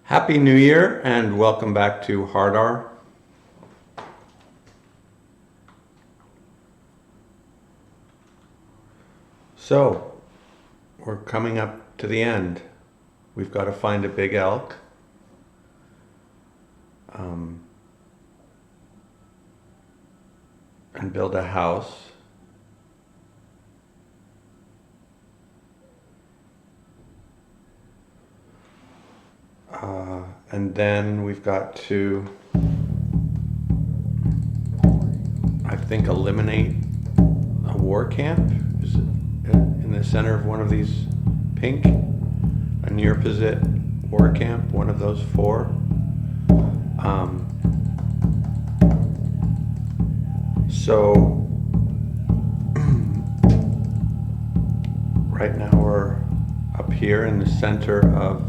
Happy New Year and welcome back to Hardar. So, we're coming up to the end. We've got to find a big elk. And build a house. And then we've got to, I think, eliminate a war camp. Is it in the center of one of these pink? A near-posit war camp, one of those four. So right now we're up here in the center of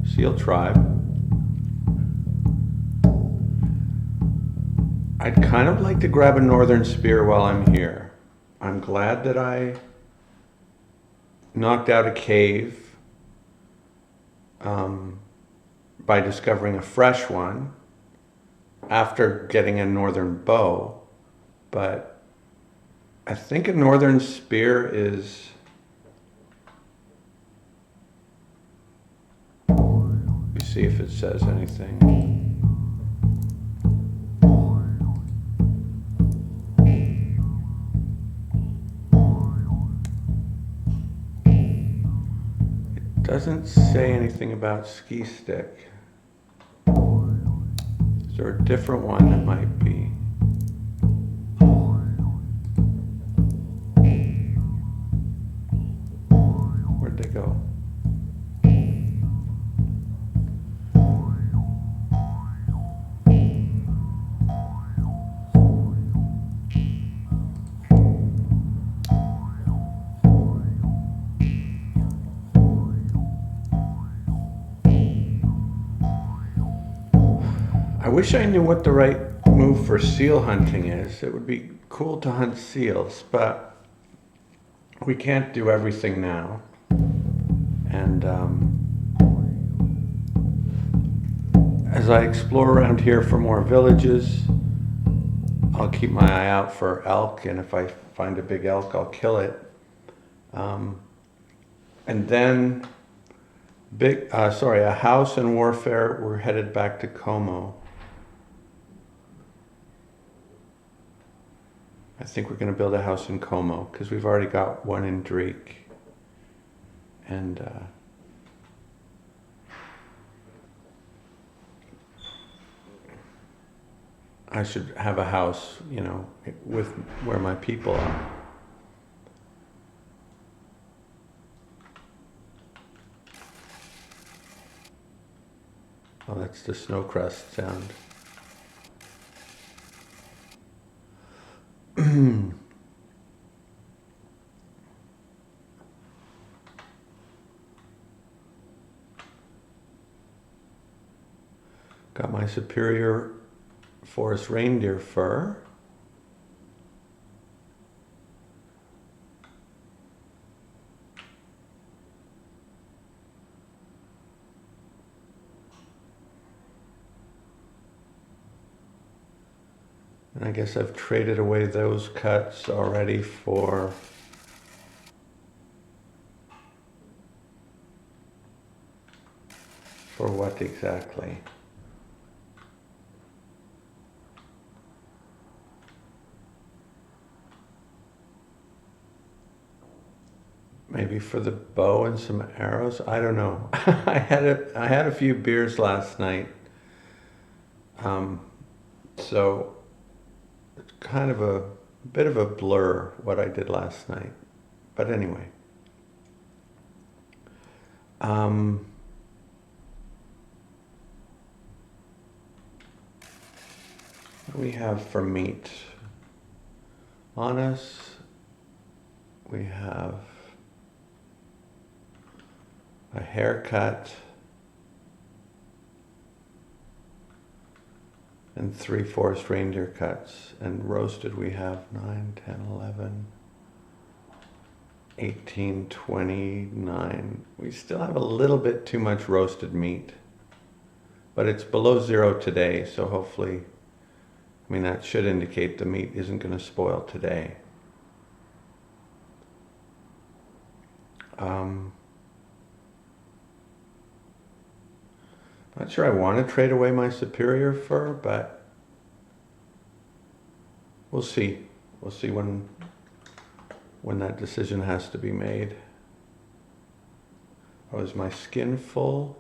Seal Tribe. I'd kind of like to grab a northern spear while I'm here. I'm glad that I knocked out a cave by discovering a fresh one after getting a northern bow, but I think a northern spear is see if it says anything. It doesn't say anything about ski stick. Is there a different one that might be? Where'd they go? I wish I knew what the right move for seal hunting is. It would be cool to hunt seals, but we can't do everything now. And as I explore around here for more villages, I'll keep my eye out for elk, and if I find a big elk, I'll kill it. And then a house and warfare, we're headed back to Como. I think we're going to build a house in Como because we've already got one in Drake. And I should have a house, with where my people are. Oh, that's the snow crust sound. Got my superior forest reindeer fur. And I guess I've traded away those cuts already for what exactly? Maybe for the bow and some arrows? I don't know. I had a few beers last night. So it's kind of a bit of a blur what I did last night. But anyway. What do we have for meat? On us, we have a haircut and 3 forest reindeer cuts. And roasted we have 9, 10, 11, 18, 29. we still have a little bit too much roasted meat, but it's below 0 today, so hopefully, I mean, that should indicate the meat isn't going to spoil today. Not sure I want to trade away my superior fur, but we'll see. We'll see when that decision has to be made. Oh, is my skin full?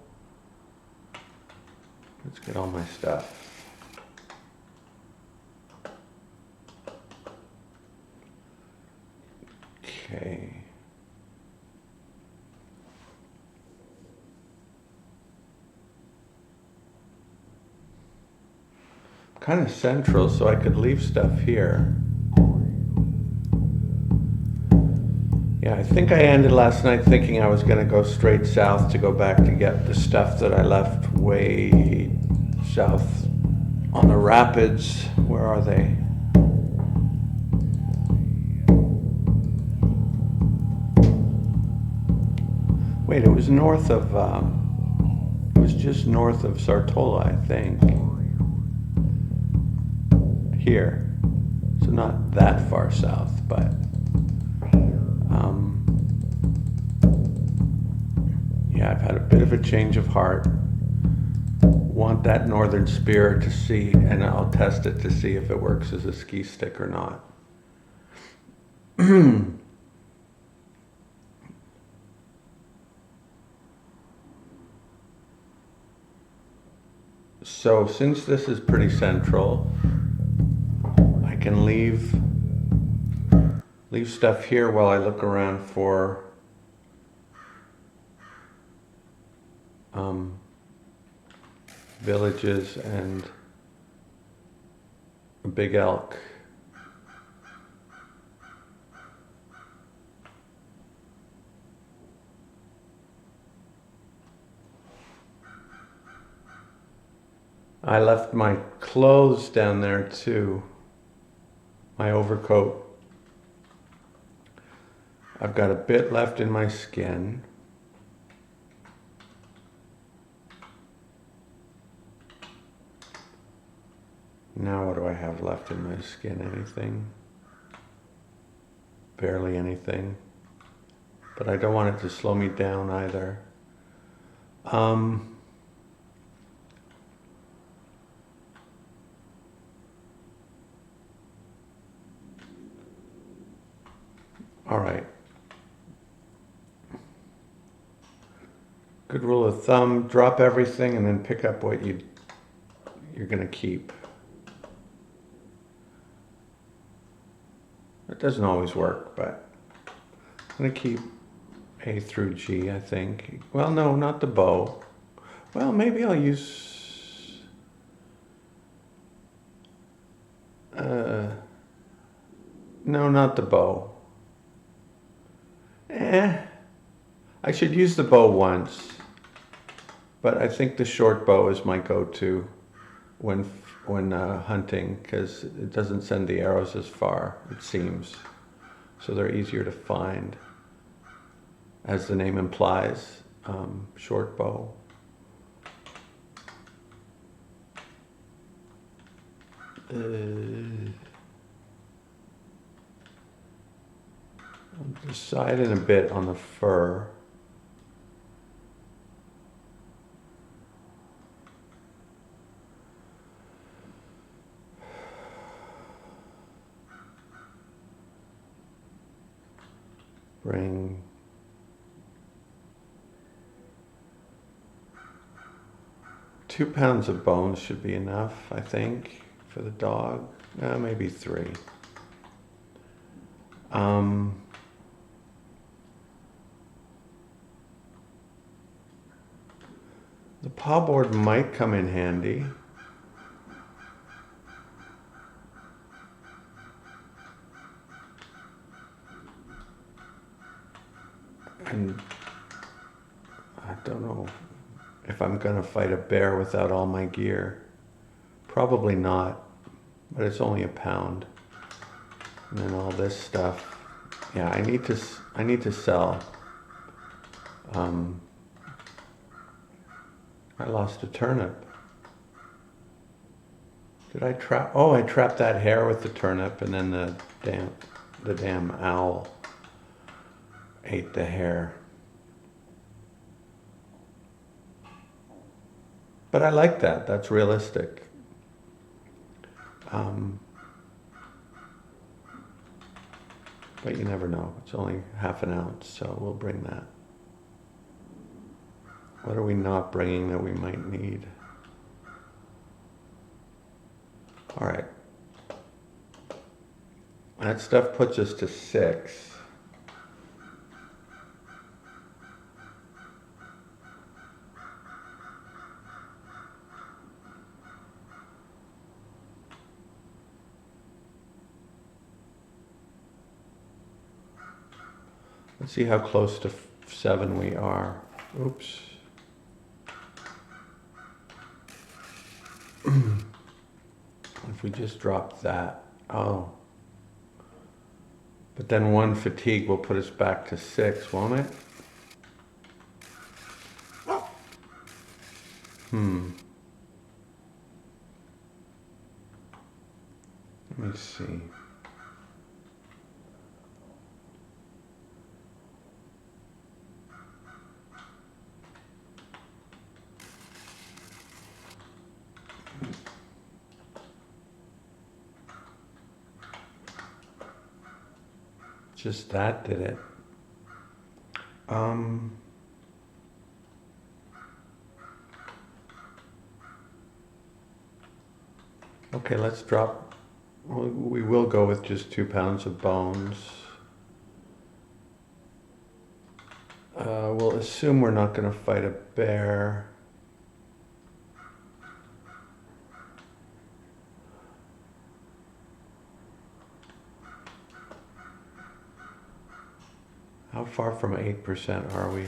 Let's get all my stuff. Okay. Kind of central, so I could leave stuff here. Yeah, I think I ended last night thinking I was going to go straight south to go back to get the stuff that I left way south on the rapids. Where are they? Wait, it was north of, it was just north of Sartola, I think. Here. So not that far south, but yeah, I've had a bit of a change of heart. Want that northern spear to see, and I'll test it to see if it works as a ski stick or not. So since this is pretty central, I can leave stuff here while I look around for villages and a big elk. I left my clothes down there too, my overcoat. I've got a bit left in my skin. Now what do I have left in my skin? Anything? Barely anything. But I don't want it to slow me down either. All right. Good rule of thumb, drop everything and then pick up what you're going to keep. It doesn't always work, but I'm going to keep A through G, I think. Well, no, not the bow. Well, maybe I'll use... no, not the bow. I should use the bow once, but I think the short bow is my go-to when hunting, because it doesn't send the arrows as far, it seems. So they're easier to find, as the name implies, short bow. I'll decide in a bit on the fur. Bring two pounds of bones should be enough, I think, for the dog. Maybe 3. The paw board might come in handy. And I don't know if I'm going to fight a bear without all my gear. Probably not, but it's only a pound. And then all this stuff. Yeah, I need to sell. Um, I lost a turnip. Did I trap? Oh, I trapped that hare with the turnip, and then the damn owl ate the hare. But I like that. That's realistic. But you never know. It's only half an ounce, so we'll bring that. What are we not bringing that we might need? All right. That stuff puts us to 6. Let's see how close to 7 we are. Oops. If we just drop that. Oh. But then 1 fatigue will put us back to 6, won't it? Let me see. Just that did it. Okay, let's drop. We will go with just 2 pounds of bones. We'll assume we're not going to fight a bear. How far from 8% are we?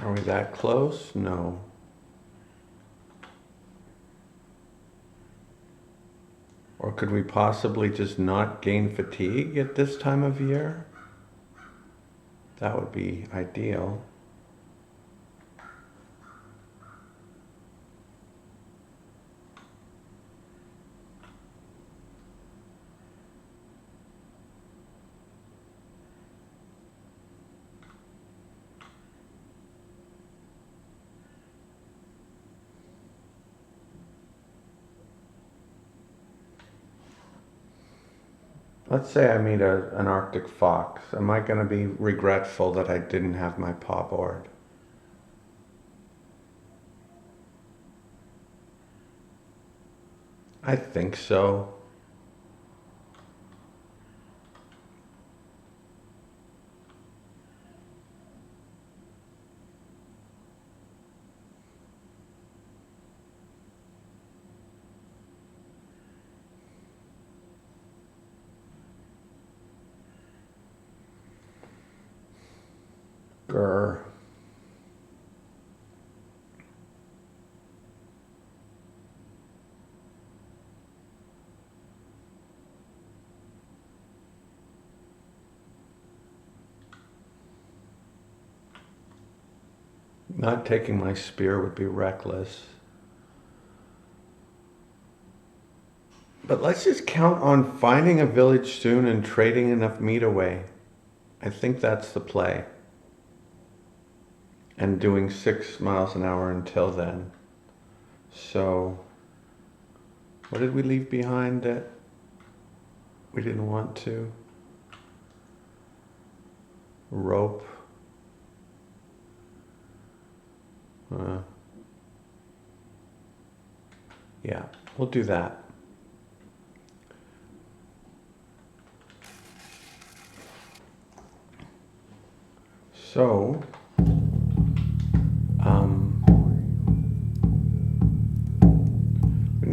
Are we that close? No. Or could we possibly just not gain fatigue at this time of year? That would be ideal. Let's say I meet an Arctic fox. Am I going to be regretful that I didn't have my paw board? I think so. Grr. Not taking my spear would be reckless. But let's just count on finding a village soon and trading enough meat away. I think that's the play. And doing 6 miles an hour until then. So, what did we leave behind that we didn't want to? Rope. Yeah, we'll do that. So,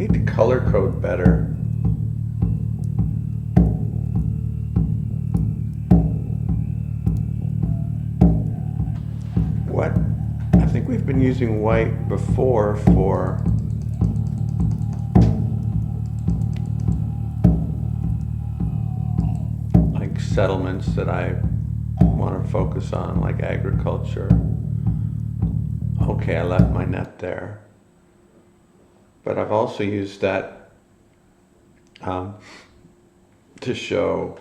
need to color code better. What? I think we've been using white before for like settlements that I want to focus on, like agriculture. Okay, I left my net there. But I've also used that to show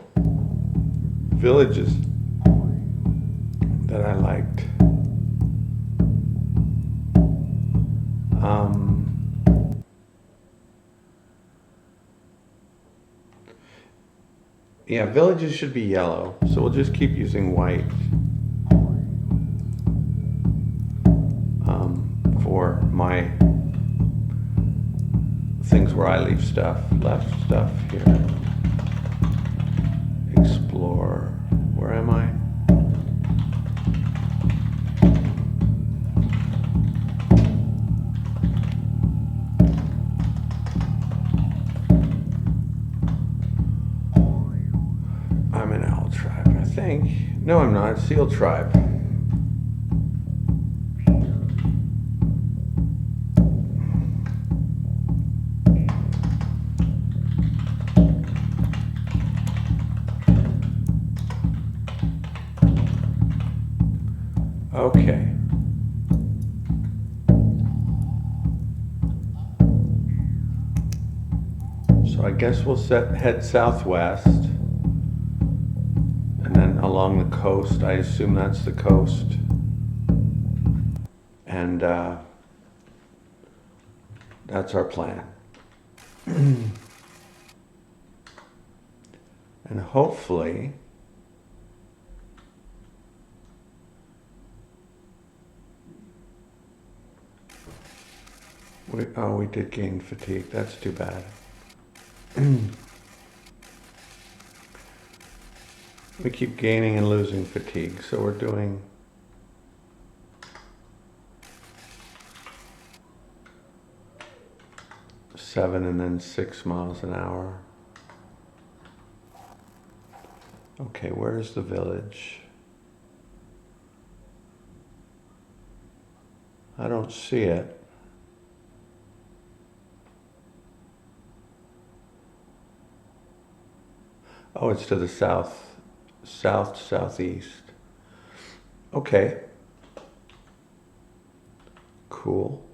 villages that I liked. Yeah, villages should be yellow, so we'll just keep using white for my things where I leave stuff, left stuff here. Explore, where am I? I'm an owl tribe, I think. No, I'm not, seal tribe. Okay. So I guess we'll head southwest, and then along the coast. I assume that's the coast. And that's our plan. And hopefully we did gain fatigue. That's too bad. We keep gaining and losing fatigue, so we're doing 7 and then 6 miles an hour. Okay, where's the village? I don't see it. Oh, it's to the south, southeast. Okay. Cool.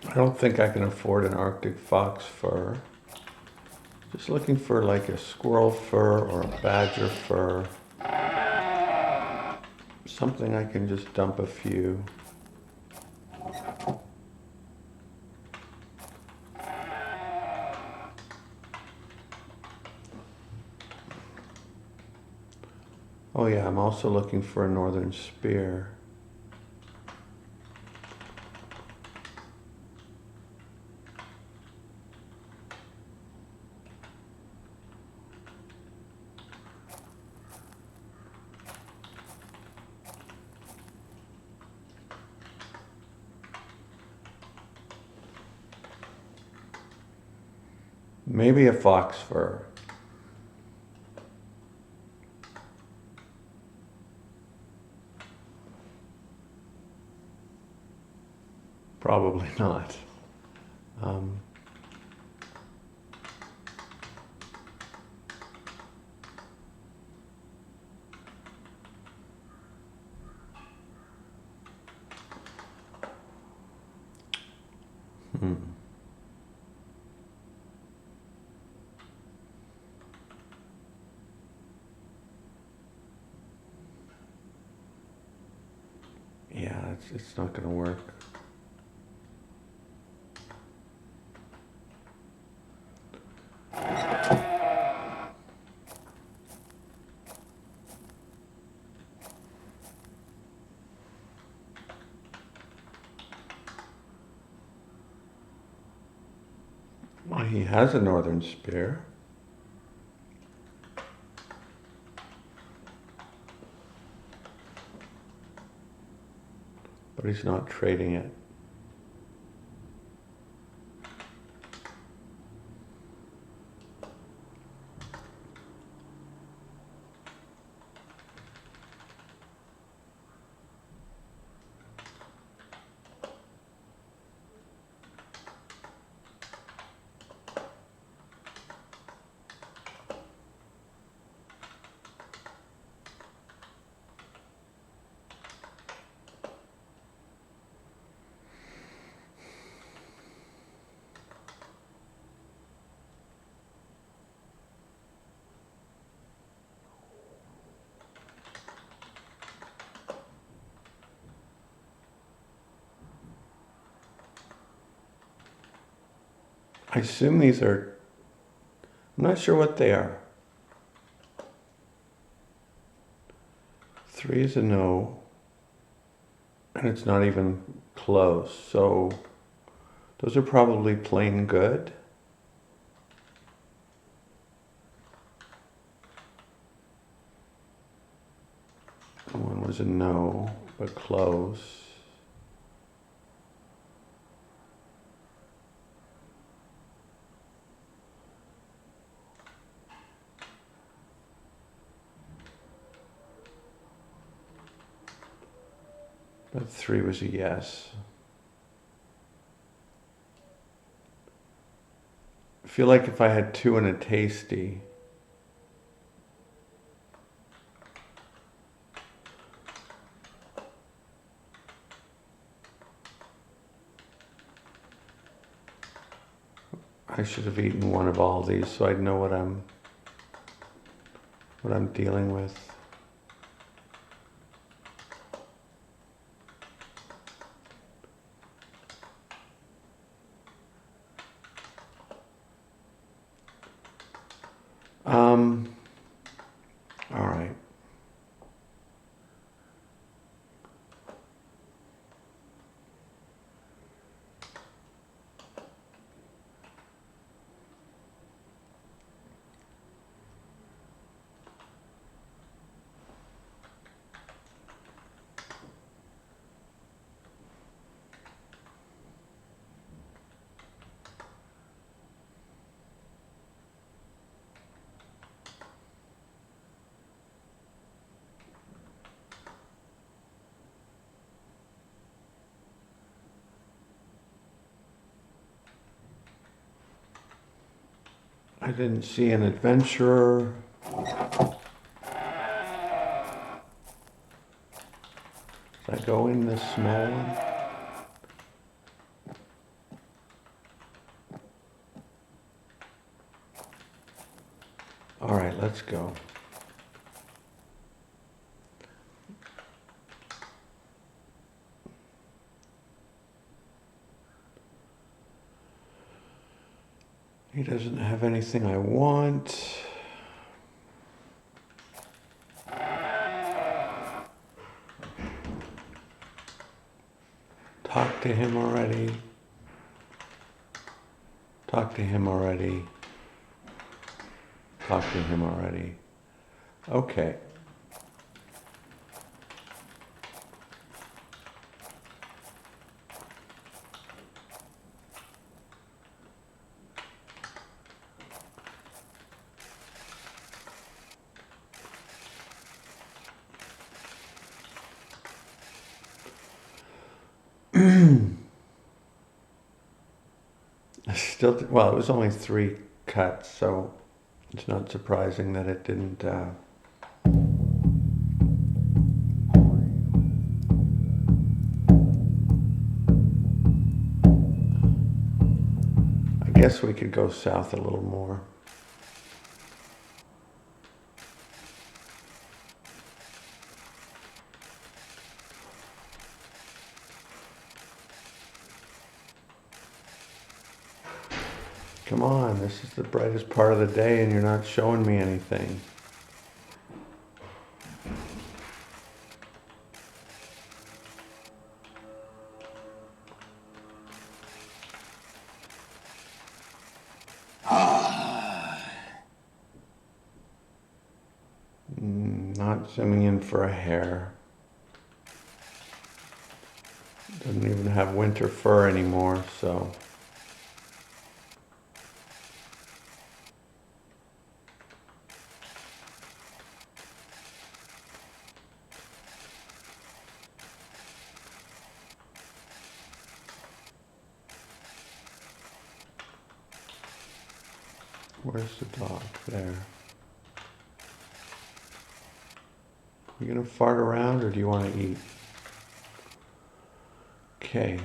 I don't think I can afford an Arctic fox fur. Just looking for like a squirrel fur or a badger fur. Something I can just dump a few. Oh yeah, I'm also looking for a northern spear. Maybe a fox fur. Probably not. Um, hmm. Yeah, it's not going to work. Well, he has a northern spear. But he's not trading it. I assume these are, I'm not sure what they are. 3 is a no, and it's not even close. So those are probably plain good. One was a no, but close. But 3 was a yes. I feel like if I had 2 and a tasty, I should have eaten one of all these so I'd know what I'm dealing with. All right. I didn't see an adventurer. Did I go in this small one? All right, let's go. He doesn't have anything I want. to him already. Talk to him already. Talk to him already. Okay. Still, well, it was only 3 cuts, so it's not surprising that it didn't. I guess we could go south a little more. Come on, this is the brightest part of the day and you're not showing me anything. Not zooming in for a hair. Doesn't even have winter fur anymore, so. Where's the dog? There. You gonna fart around or do you want to eat? Okay.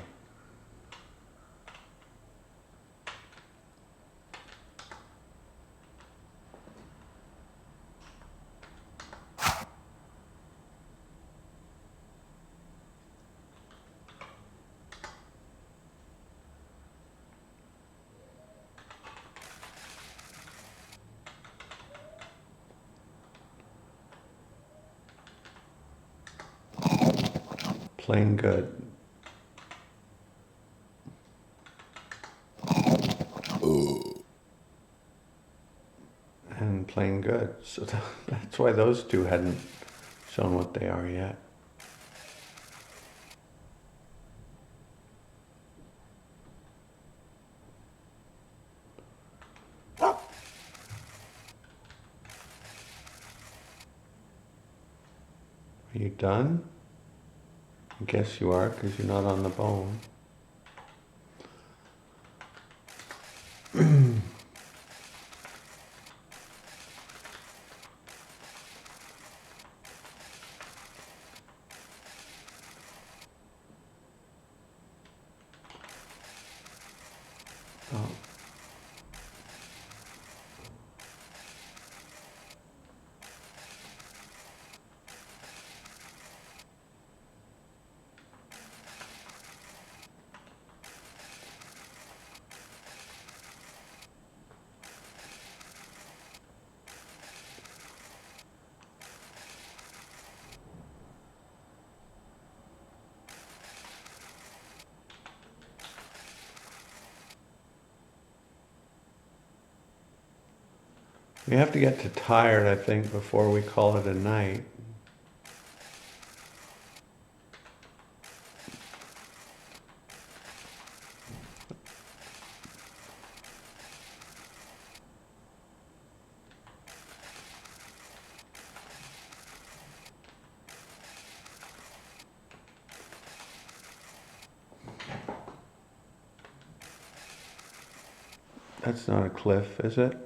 Plain good. And plain good. So that's why those two hadn't shown what they are yet. Are you done? I guess you are, because you're not on the bone. Oh. We have to get to tired, I think, before we call it a night. That's not a cliff, is it?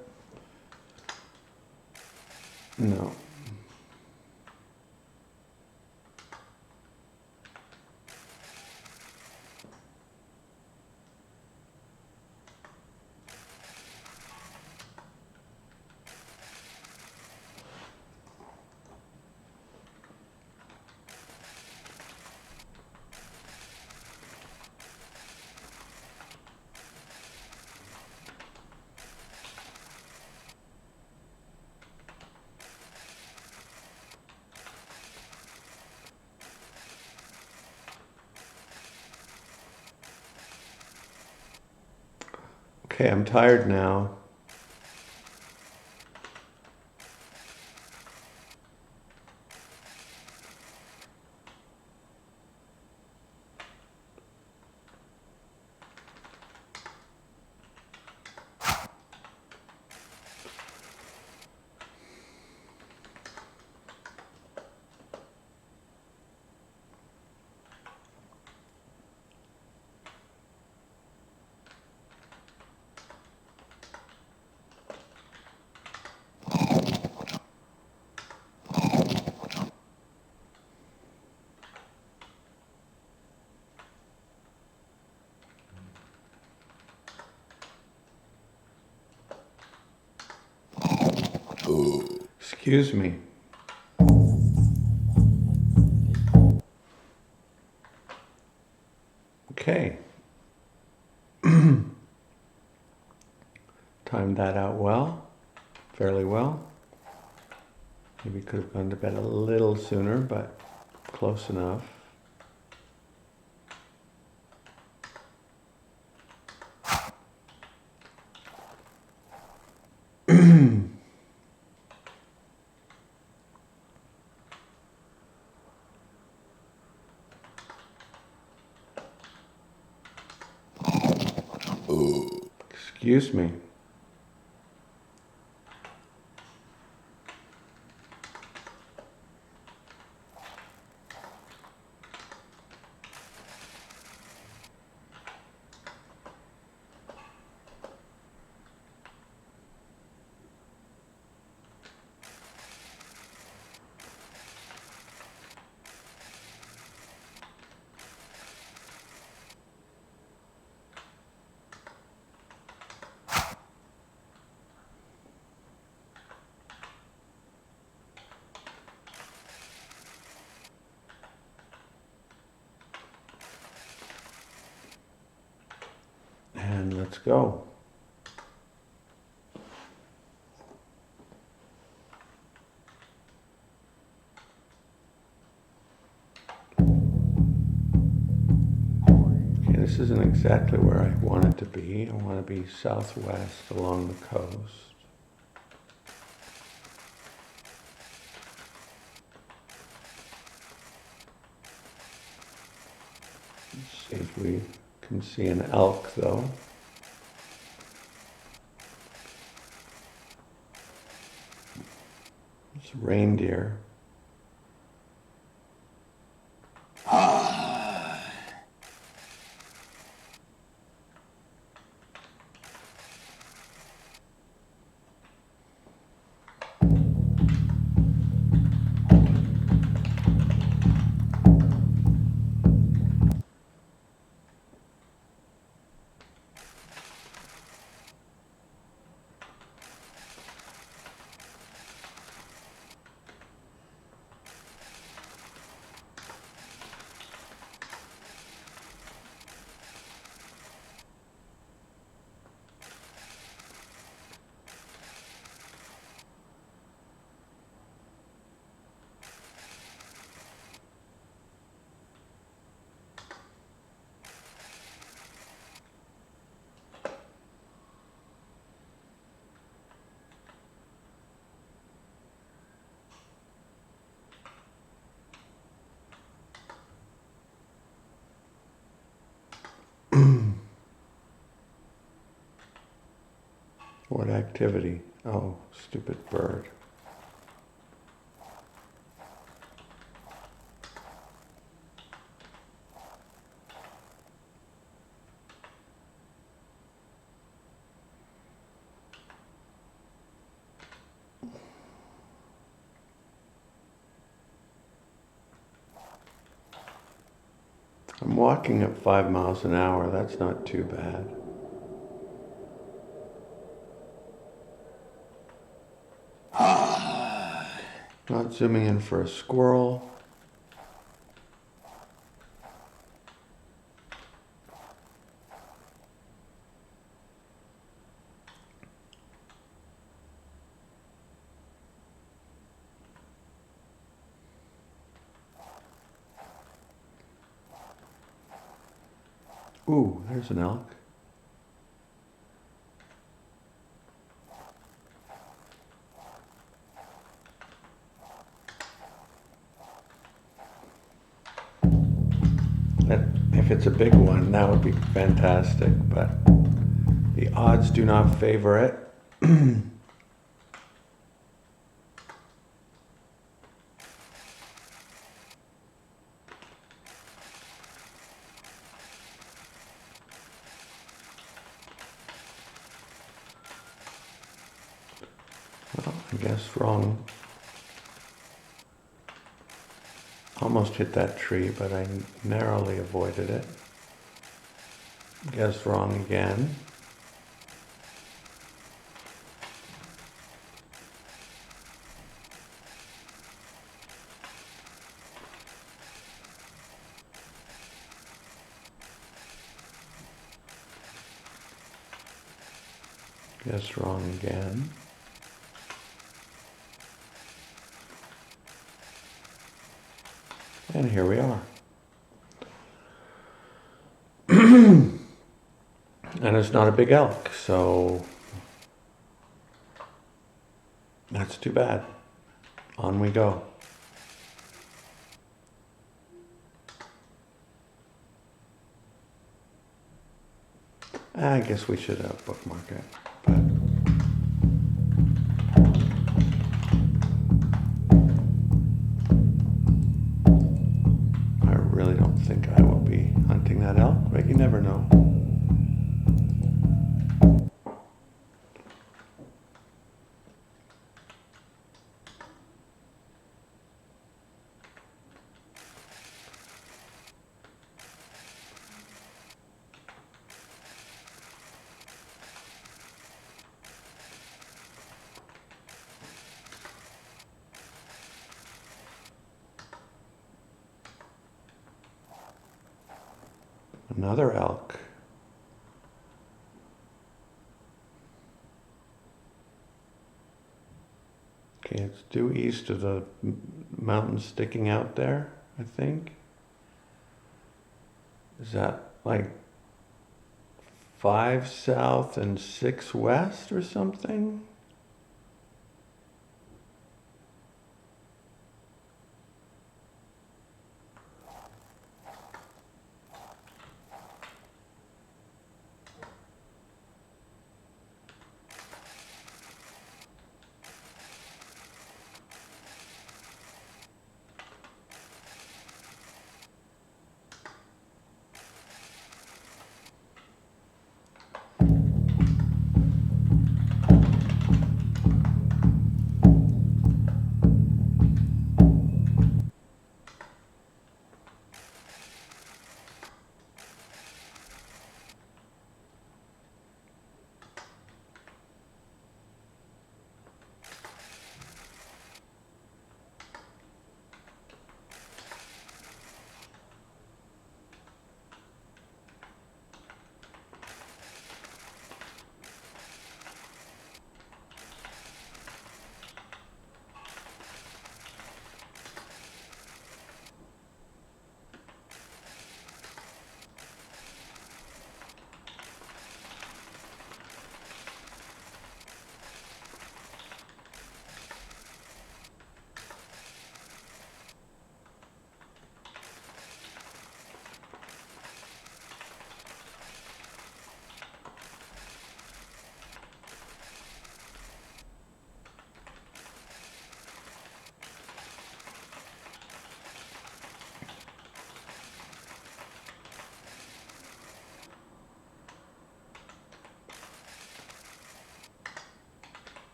No. Okay, I'm tired now. Excuse me. Okay. Timed that out well, fairly well. Maybe could have gone to bed a little sooner, but close enough. Excuse me. And let's go. Okay, this isn't exactly where I want it to be. I want to be southwest along the coast. Let's see if we can see an elk though. It's reindeer. What activity? Oh, stupid bird. I'm walking at 5 miles an hour. That's not too bad. Not zooming in for a squirrel. Ooh, there's an elk. be fantastic, but the odds do not favor it. Well, I guess wrong. Almost hit that tree, but I narrowly avoided it. Guess wrong again. Guess wrong again. And here we are. And it's not a big elk, so that's too bad. On we go. I guess we should bookmark it, but I really don't think I will be hunting that elk, but you never know. Another elk. Okay, it's due east of the mountain sticking out there, I think. Is that like 5 south and 6 west or something?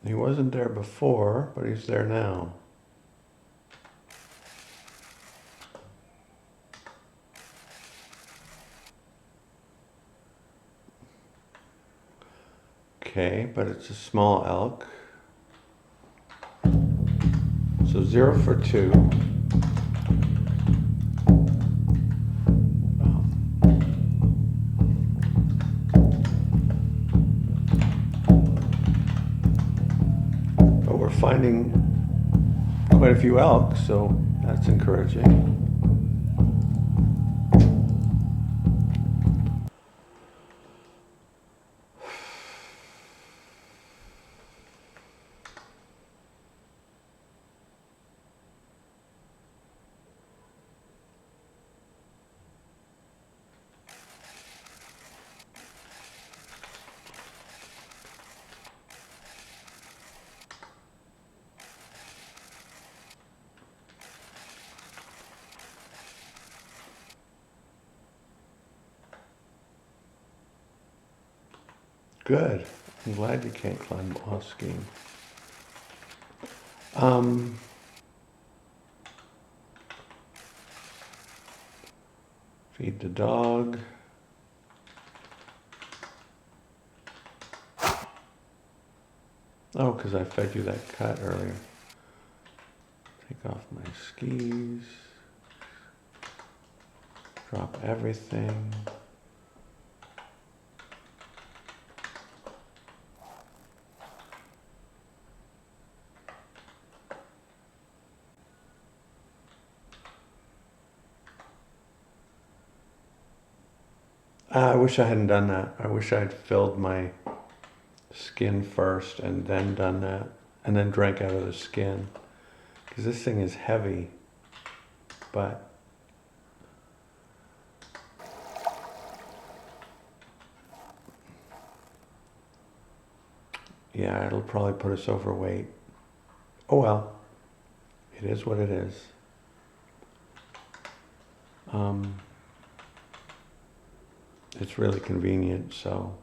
He wasn't there before, but he's there now. Okay, but it's a small elk. So 0 for 2. But we're finding quite a few elk, so that's encouraging. Good. I'm glad you can't climb off skiing. Feed the dog. Oh, because I fed you that cut earlier. Take off my skis. Drop everything. I wish I hadn't done that. I wish I'd filled my skin first and then done that. And then drank out of the skin. Because this thing is heavy. But yeah, it'll probably put us overweight. Oh well. It is what it is. It's really convenient, so.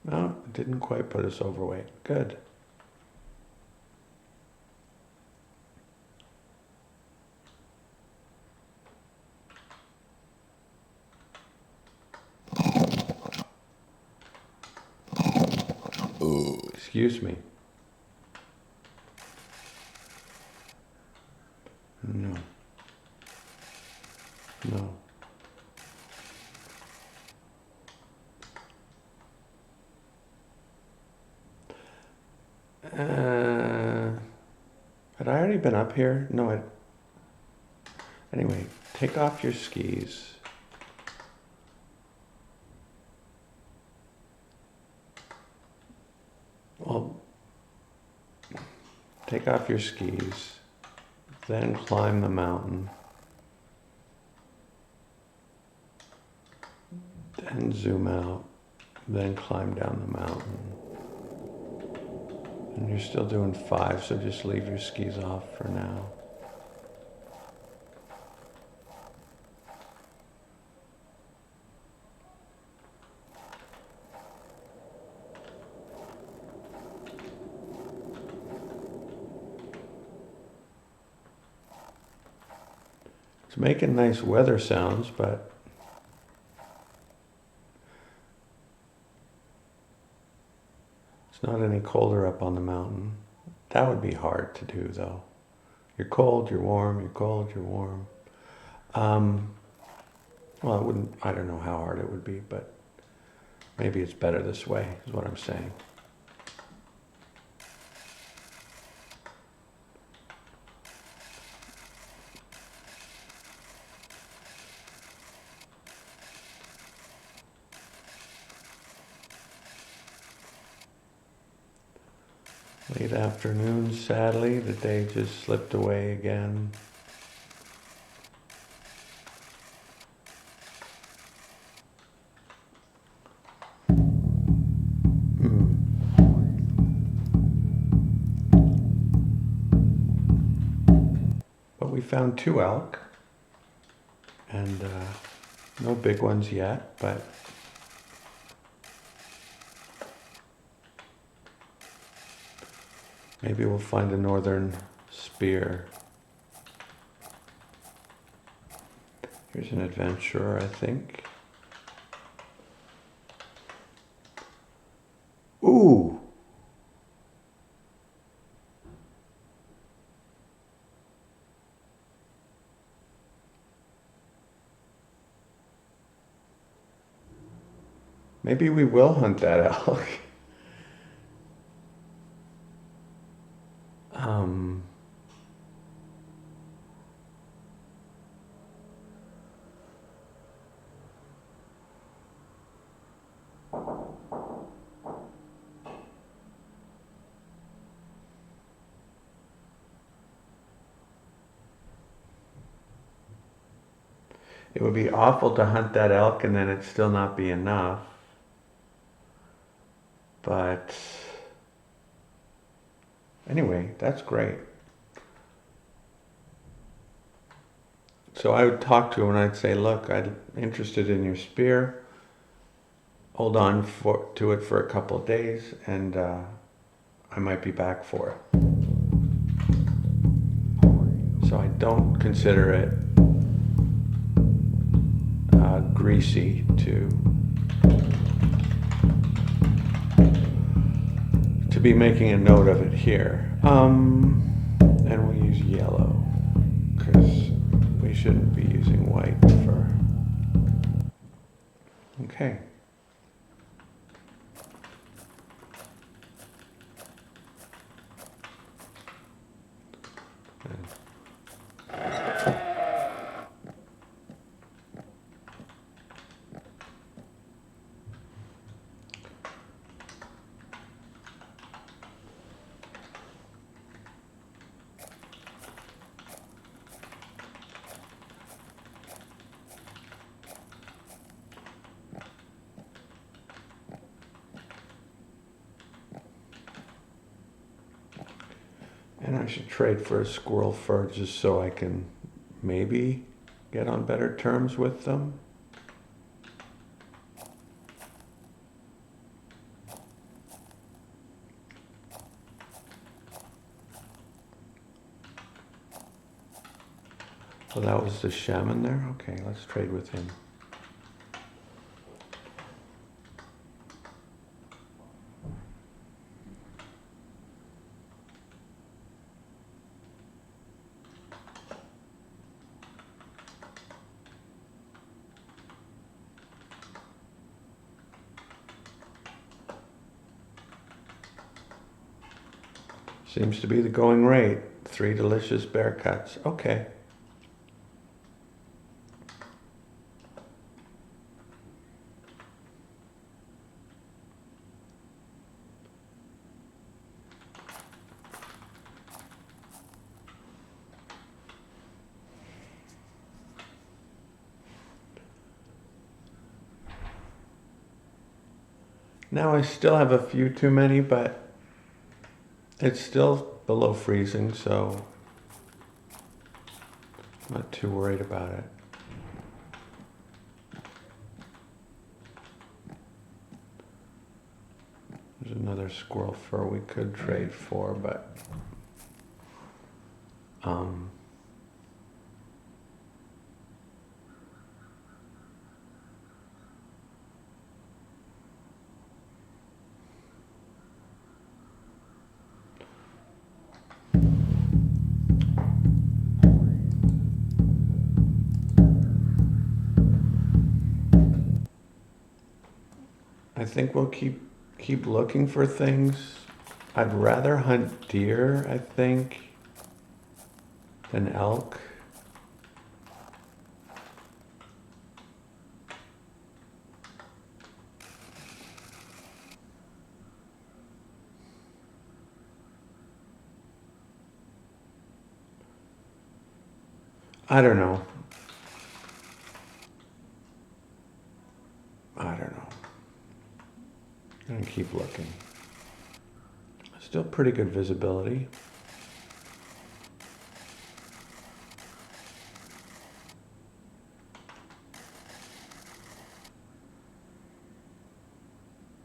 No, it didn't quite put us overweight. Good. Excuse me. No. No. Had I already been up here? No, anyway, take off your skis. Well, take off your skis, then climb the mountain, then zoom out, then climb down the mountain. And you're still doing 5, so just leave your skis off for now. It's making nice weather sounds, but it's not any colder up on the mountain. That would be hard to do, though. You're cold, you're warm, you're cold, you're warm. Well, it wouldn't, I don't know how hard it would be, but maybe it's better this way, is what I'm saying. Late afternoon, sadly, the day just slipped away again. But we found 2 elk, and no big ones yet, but maybe we'll find a northern spear. Here's an adventurer, I think. Ooh! Maybe we will hunt that elk. It would be awful to hunt that elk and then it still not be enough. But anyway, that's great. So I would talk to him and I'd say, look, I'm interested in your spear. Hold on to it for a couple of days and I might be back for it. So I don't consider it greasy to be making a note of it here. And we'll use yellow because we shouldn't be using white for. Okay. And I should trade for a squirrel fur just so I can maybe get on better terms with them. So that was the shaman there? Okay, let's trade with him. Seems to be the going rate. 3 delicious bear cuts. Okay. Now I still have a few too many, but it's still below freezing, so I'm not too worried about it. There's another squirrel fur we could trade for, but I think we'll keep looking for things. I'd rather hunt deer, I think, than elk. I don't know. I'm gonna keep looking. Still pretty good visibility.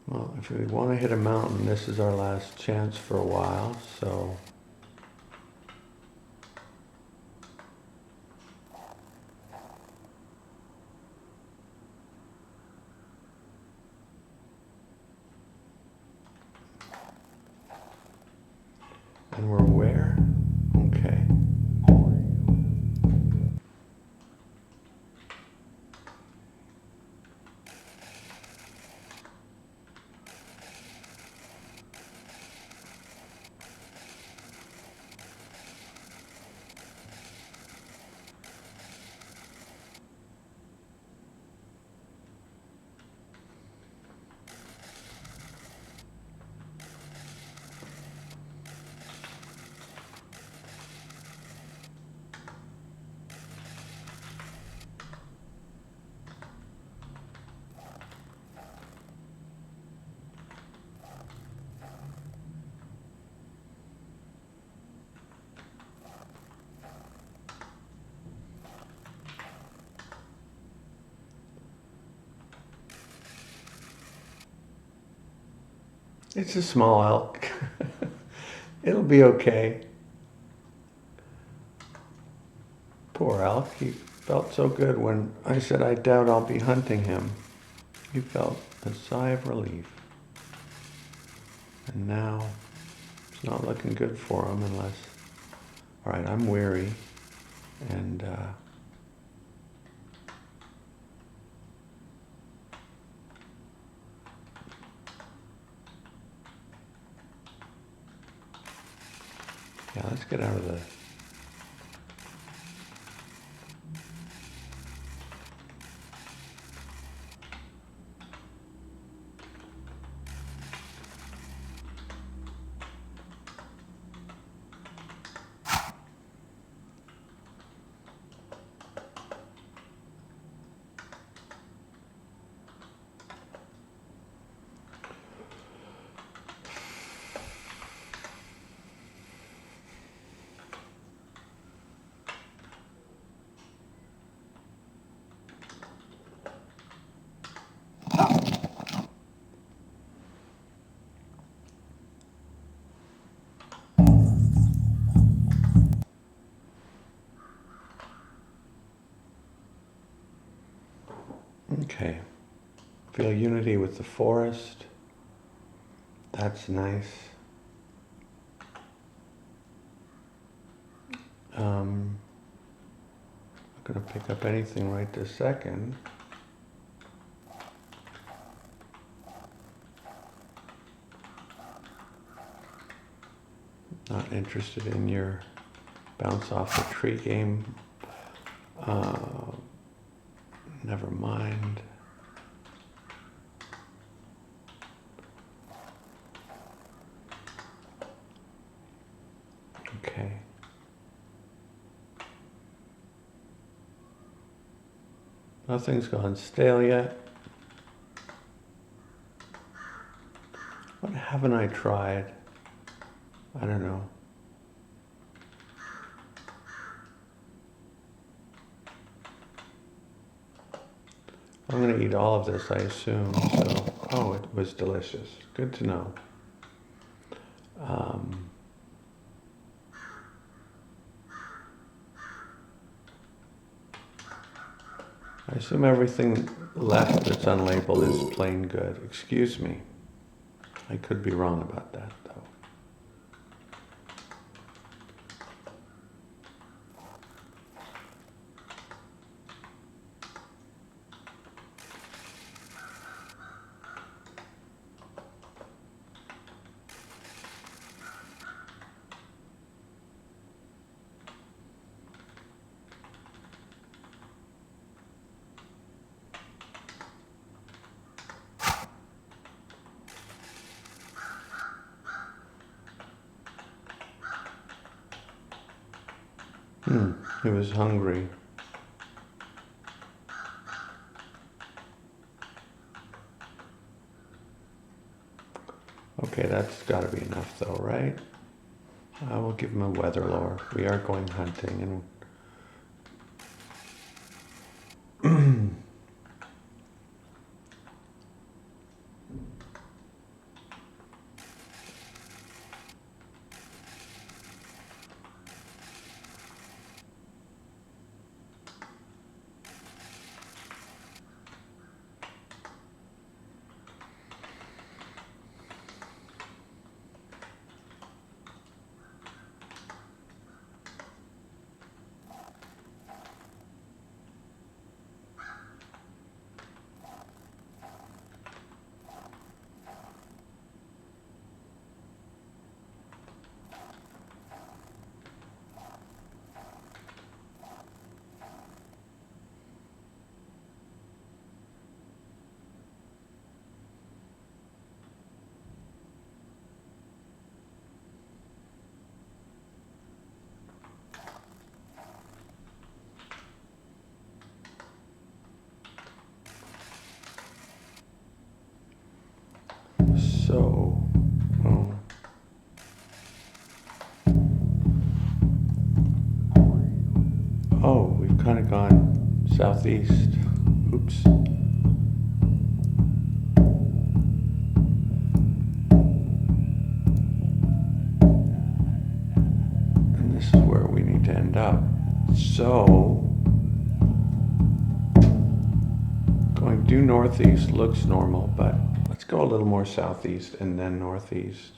Well, if we want to hit a mountain, this is our last chance for a while, so. And we're where? Okay. It's a small elk. It'll be okay. Poor elk. He felt so good when I said I doubt I'll be hunting him. He felt a sigh of relief. And now it's not looking good for him unless... All right, I'm weary. And yeah, let's get out of the... Okay. Feel unity with the forest. That's nice. I'm not going to pick up anything right this second. Not interested in your bounce off the tree game. Never mind. Okay. Nothing's gone stale yet. What haven't I tried? I don't know. I'm going to eat all of this, I assume. So, oh, it was delicious. Good to know. I assume everything left that's unlabeled is plain good. Excuse me. I could be wrong about that, though. He was hungry. Okay, that's got to be enough though, right? I will give him a weather lore. We are going hunting and so, oh, we've kind of gone southeast. Oops. up. So going due northeast looks normal, but let's go a little more southeast and then northeast.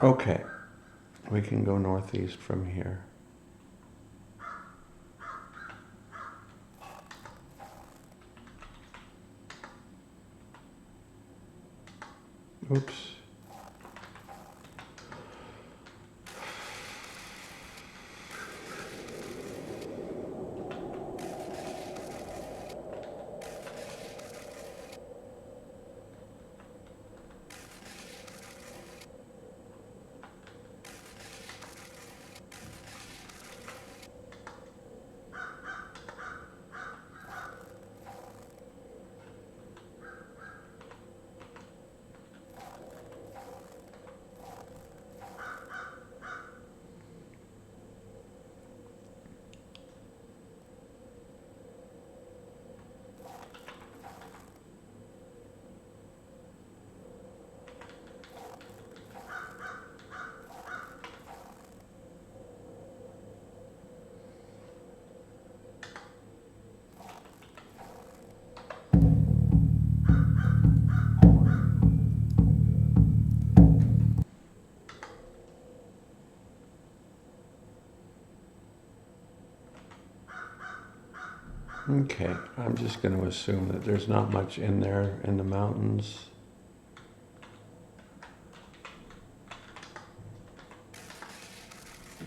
Okay, we can go northeast from here. Oops. Okay, I'm just going to assume that there's not much in there in the mountains.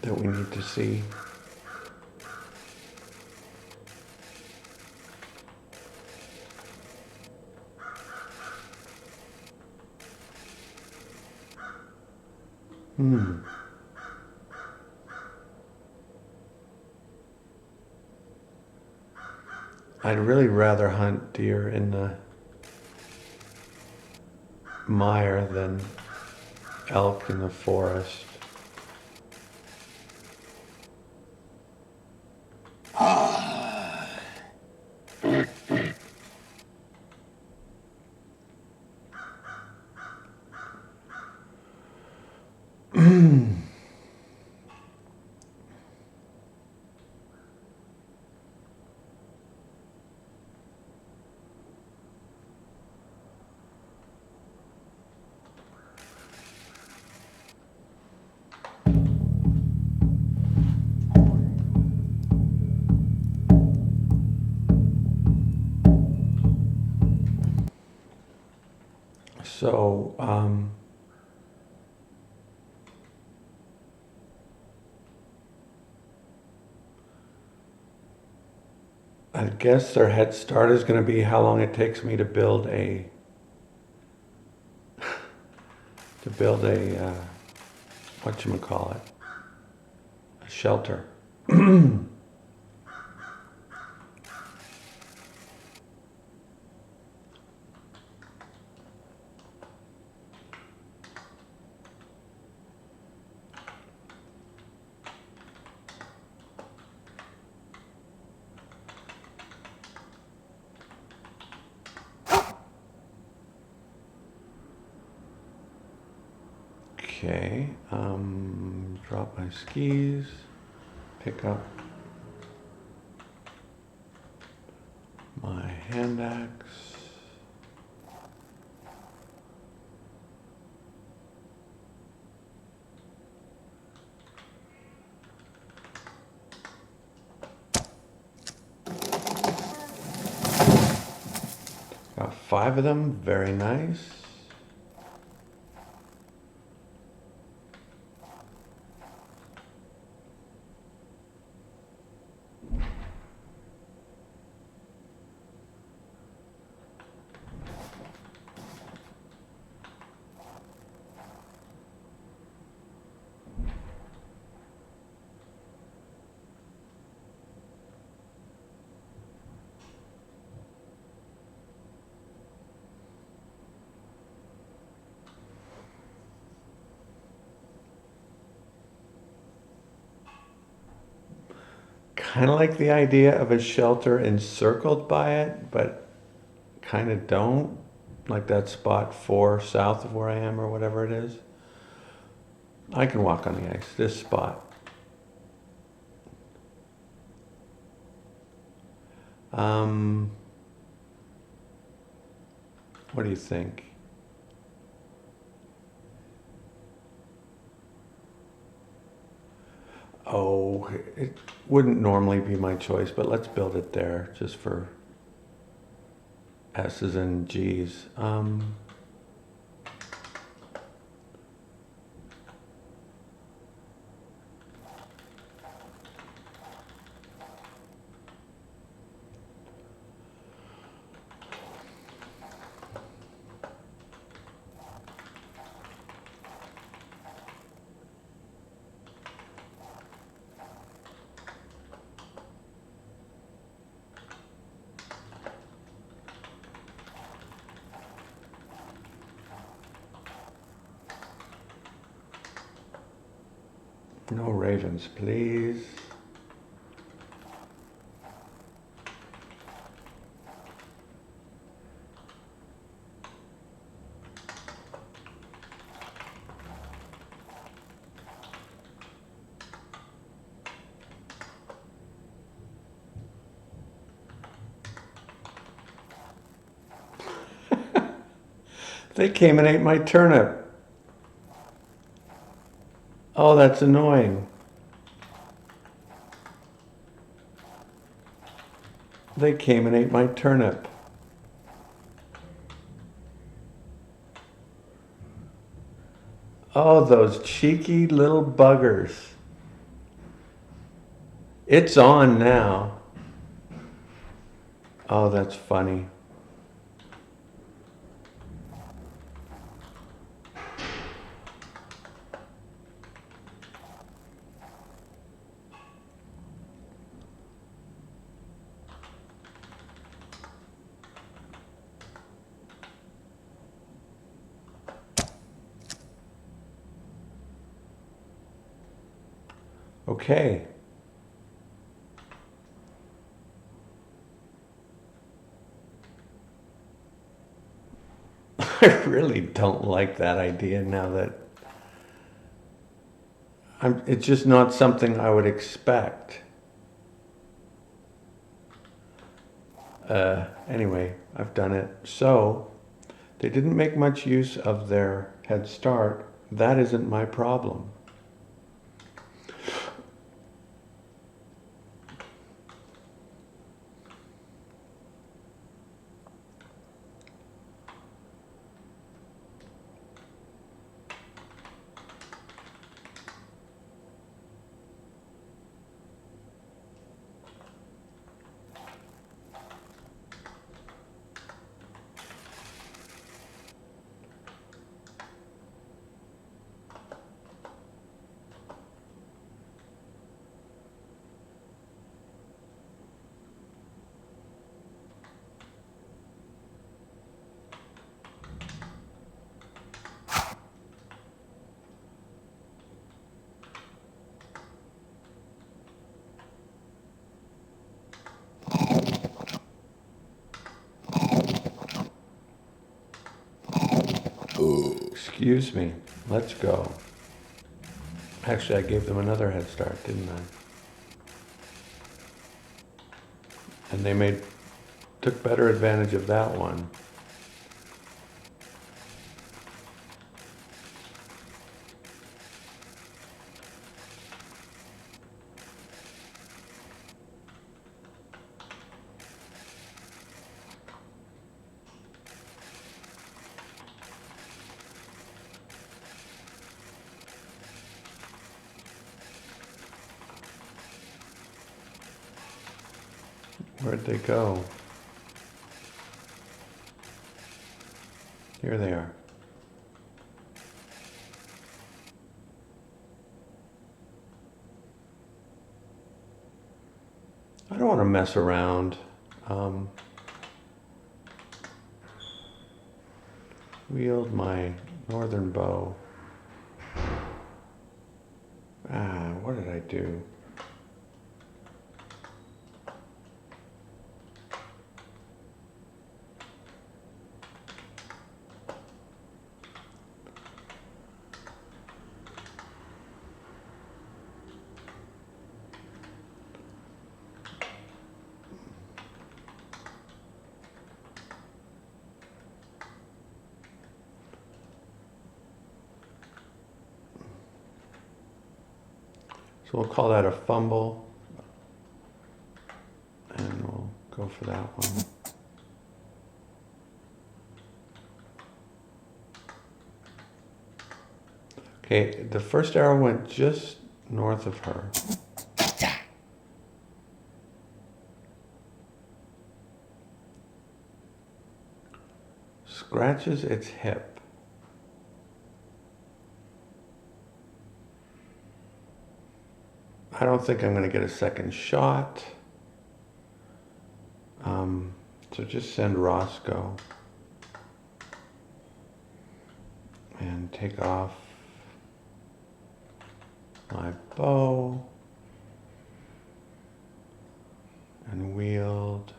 That we need to see. I'd really rather hunt deer in the mire than elk in the forest. So, I guess their head start is going to be how long it takes me to build a whatchamacallit, a shelter. Okay, drop my skis, pick up my hand axe. Got 5 of them, very nice. kind of like the idea of a shelter encircled by it, but kind of don't. Like that spot 4 south of where I am or whatever it is. I can walk on the ice, this spot. Um, what do you think? Oh, it wouldn't normally be my choice, but let's build it there just for S's and G's. No ravens, please. They came and ate my turnip. Oh, that's annoying. They came and ate my turnip. Oh, those cheeky little buggers. It's on now. Oh, that's funny. Okay. I really don't like that idea now that it's just not something I would expect. Anyway, I've done it. So, they didn't make much use of their head start. That isn't my problem. Excuse me. Let's go. Actually, I gave them another head start, didn't I? And they took better advantage of that one. Where'd they go? Here they are. I don't want to mess around. Wield my northern bow. What did I do? So we'll call that a fumble. And we'll go for that one. Okay, the first arrow went just north of her. Scratches its hip. I don't think I'm going to get a second shot. So just send Roscoe and take off my bow and wield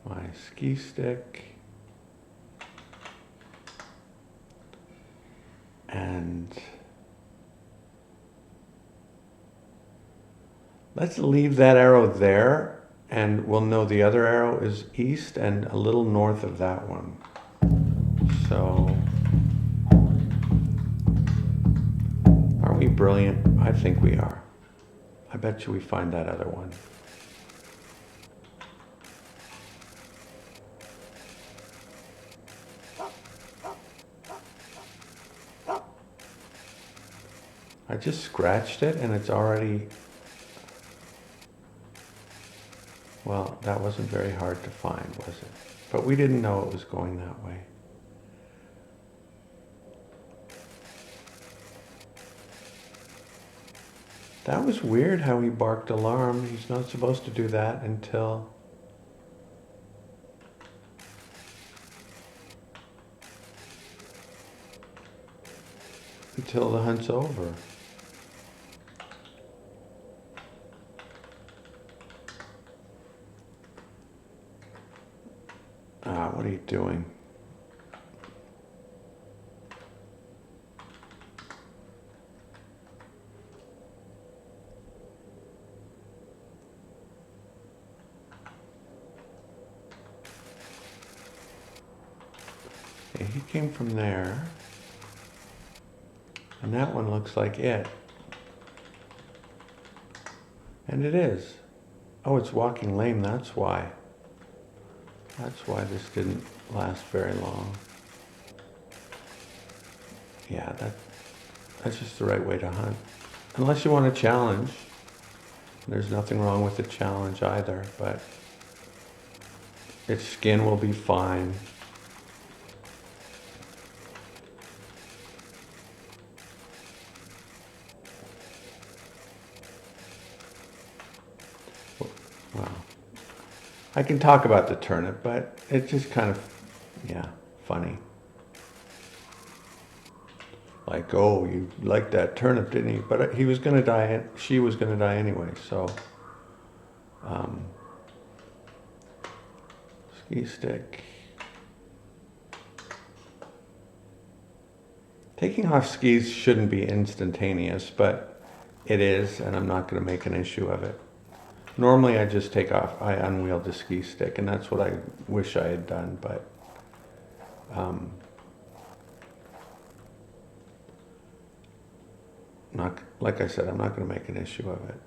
my ski stick and let's leave that arrow there, and we'll know the other arrow is east and a little north of that one. So, are we brilliant? I think we are. I bet you we find that other one. I just scratched it and it's already... Well, that wasn't very hard to find, was it? But we didn't know it was going that way. That was weird how he barked alarm. He's not supposed to do that until the hunt's over. What are you doing? Okay, he came from there. And that one looks like it. And it is. Oh, it's walking lame, that's why. That's why this didn't last very long. Yeah, that's just the right way to hunt. Unless you want a challenge. There's nothing wrong with the challenge either, but its skin will be fine. Wow. I can talk about the turnip, but it's just kind of, yeah, funny. Like, oh, you liked that turnip, didn't he? But he was going to die, she was going to die anyway, so. Ski stick. Taking off skis shouldn't be instantaneous, but it is, and I'm not going to make an issue of it. Normally I just take off, I unwheel the ski stick, and that's what I wish I had done, but not, like I said, I'm not going to make an issue of it.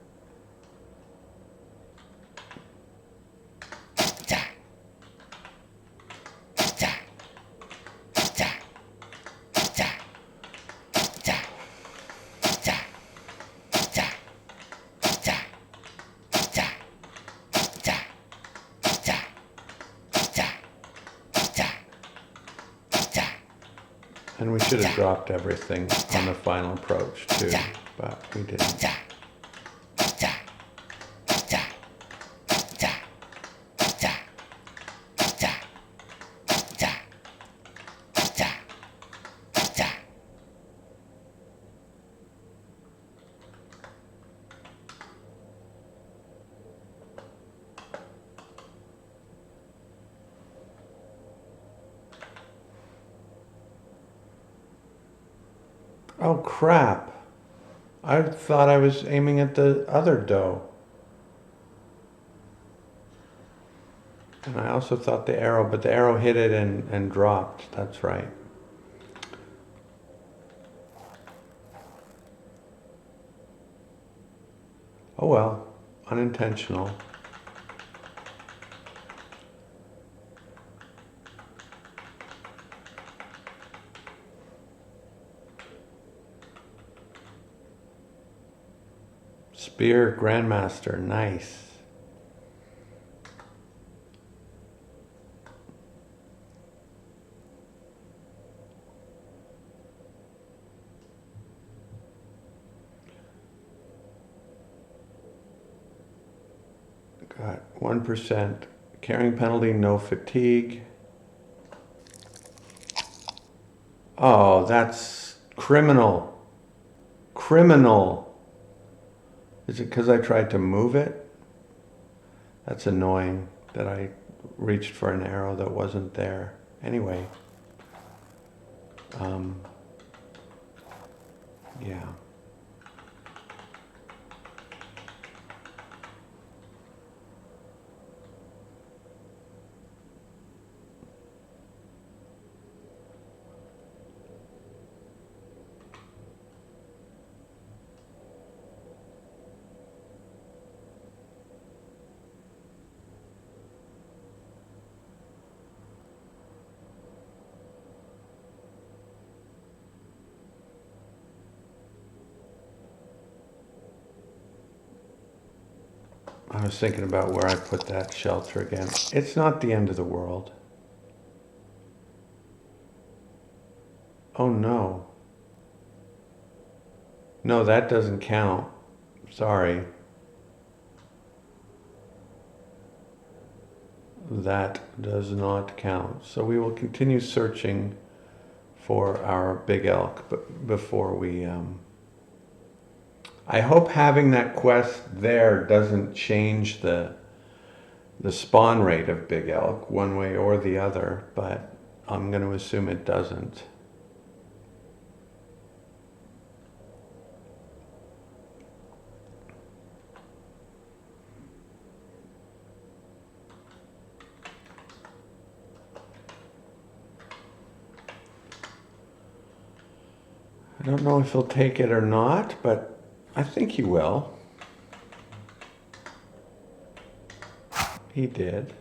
And we should have dropped everything on the final approach too, but we didn't. Oh crap. I thought I was aiming at the other doe. And I also thought the arrow, but the arrow hit it and dropped. That's right. Oh well, unintentional. Spear Grandmaster, nice. Got 1%. Carrying penalty, no fatigue. Oh, that's criminal. Criminal. Is it because I tried to move it? That's annoying that I reached for an arrow that wasn't there. Anyway, yeah. I was thinking about where I put that shelter again. It's not the end of the world. Oh no. No, that doesn't count. Sorry. That does not count. So we will continue searching for our big elk before we. I hope having that quest there doesn't change the spawn rate of big elk one way or the other, but I'm going to assume it doesn't. I don't know if he'll take it or not, but I think he will. He did.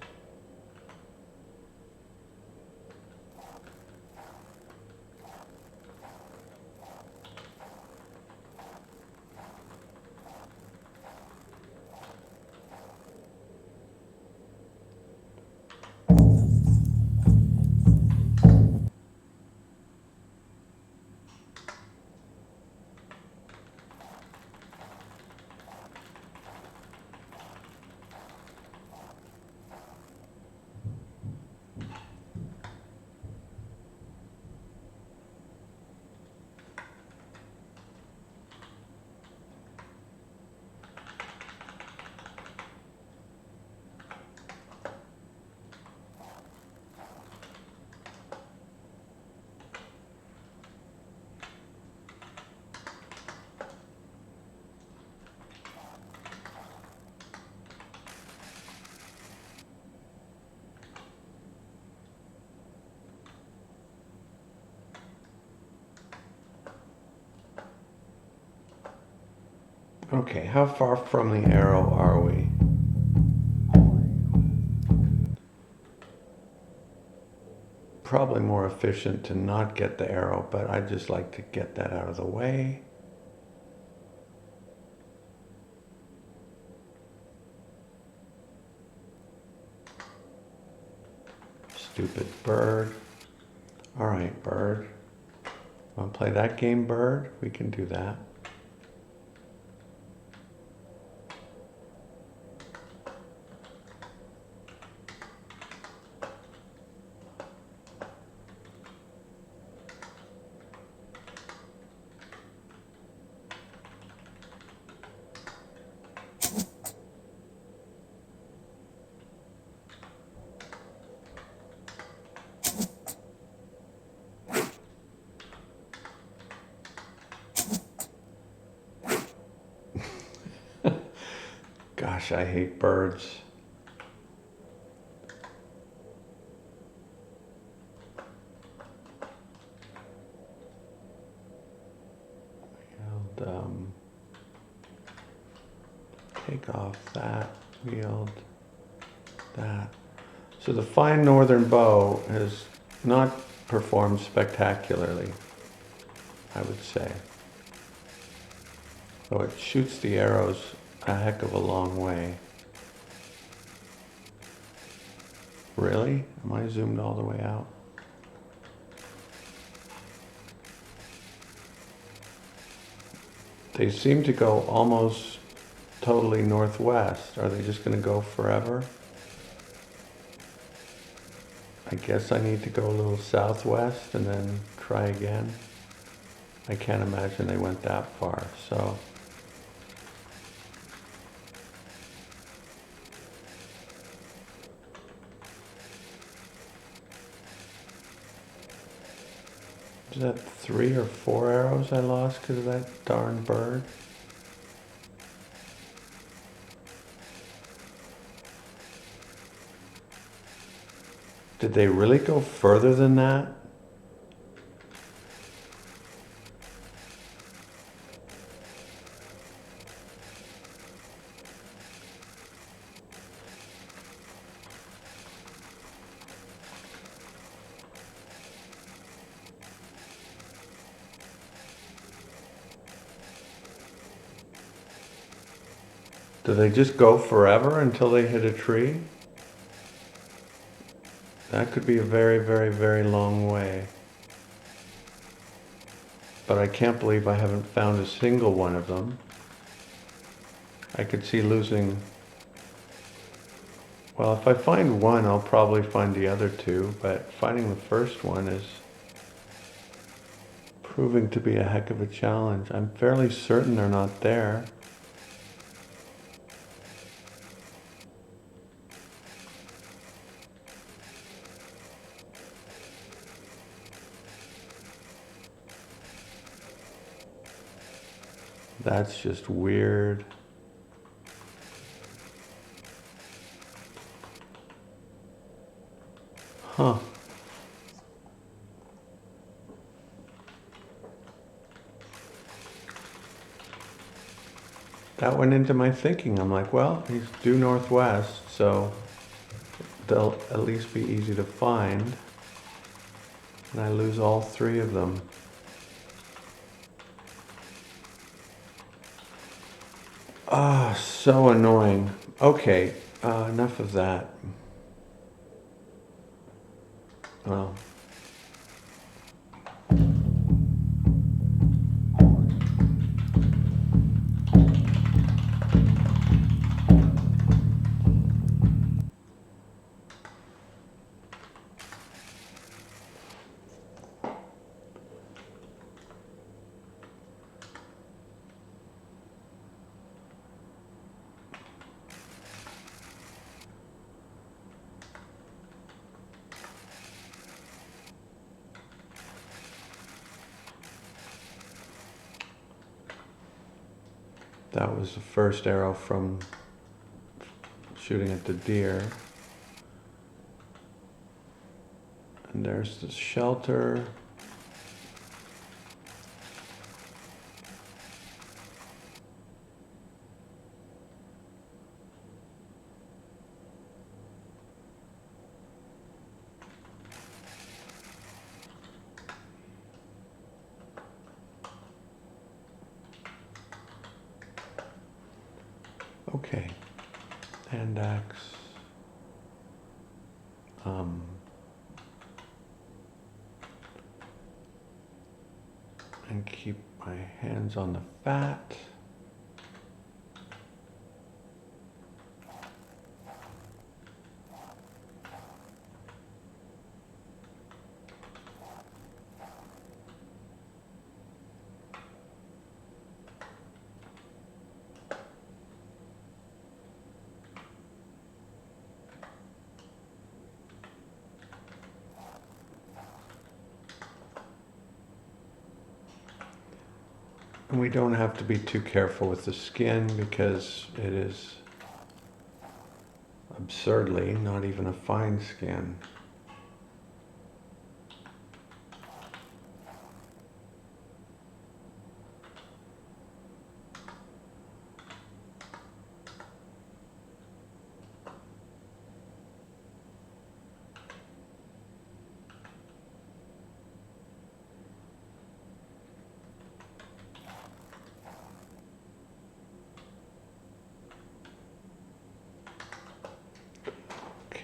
Okay, how far from the arrow are we? Probably more efficient to not get the arrow, but I'd just like to get that out of the way. Stupid bird. All right, bird. Want to play that game, bird? We can do that. Gosh, I hate birds. And, take off that, wield that. So the fine northern bow has not performed spectacularly, I would say. Though it shoots the arrows a heck of a long way. Really? Am I zoomed all the way out? They seem to go almost totally northwest. Are they just going to go forever? I guess I need to go a little southwest and then try again. I can't imagine they went that far, so. Is that 3 or 4 arrows I lost because of that darn bird? Did they really go further than that? Do they just go forever until they hit a tree? That could be a very, very, very long way. But I can't believe I haven't found a single one of them. I could see losing... Well, if I find one, I'll probably find the other two, but finding the first one is proving to be a heck of a challenge. I'm fairly certain they're not there. That's just weird. Huh. That went into my thinking. I'm like, well, he's due northwest, so they'll at least be easy to find. And I lose all 3 of them. Ah, so annoying. Okay, enough of that. Well. That was the first arrow from shooting at the deer. And there's the shelter. Okay, hand axe. And keep my hands on the fat. And we don't have to be too careful with the skin because it is absurdly not even a fine skin.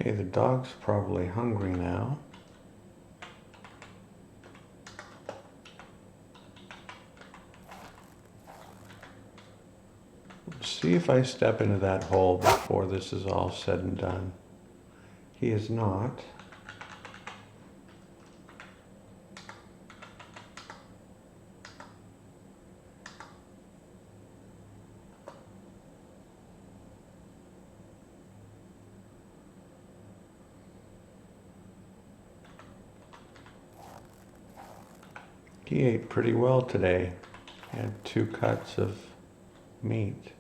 Okay, the dog's probably hungry now. See if I step into that hole before this is all said and done. He is not. He ate pretty well today. He had 2 cuts of meat.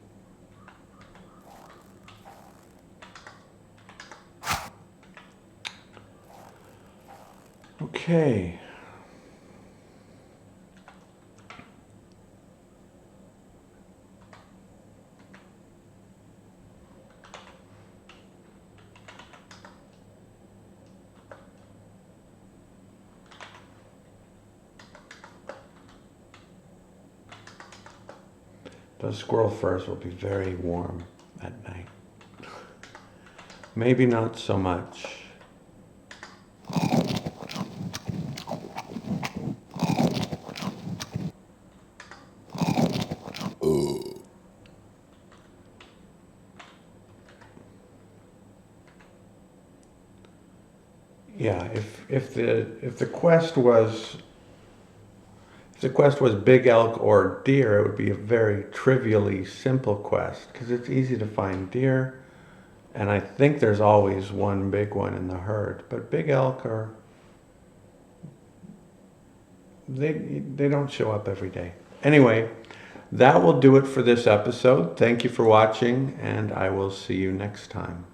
Okay. Those squirrel furs will be very warm at night. Maybe not so much. Yeah, if the quest was big elk or deer, it would be a very trivially simple quest because it's easy to find deer, and I think there's always one big one in the herd. But big elk are they don't show up every day. Anyway, that will do it for this episode. Thank you for watching, and I will see you next time.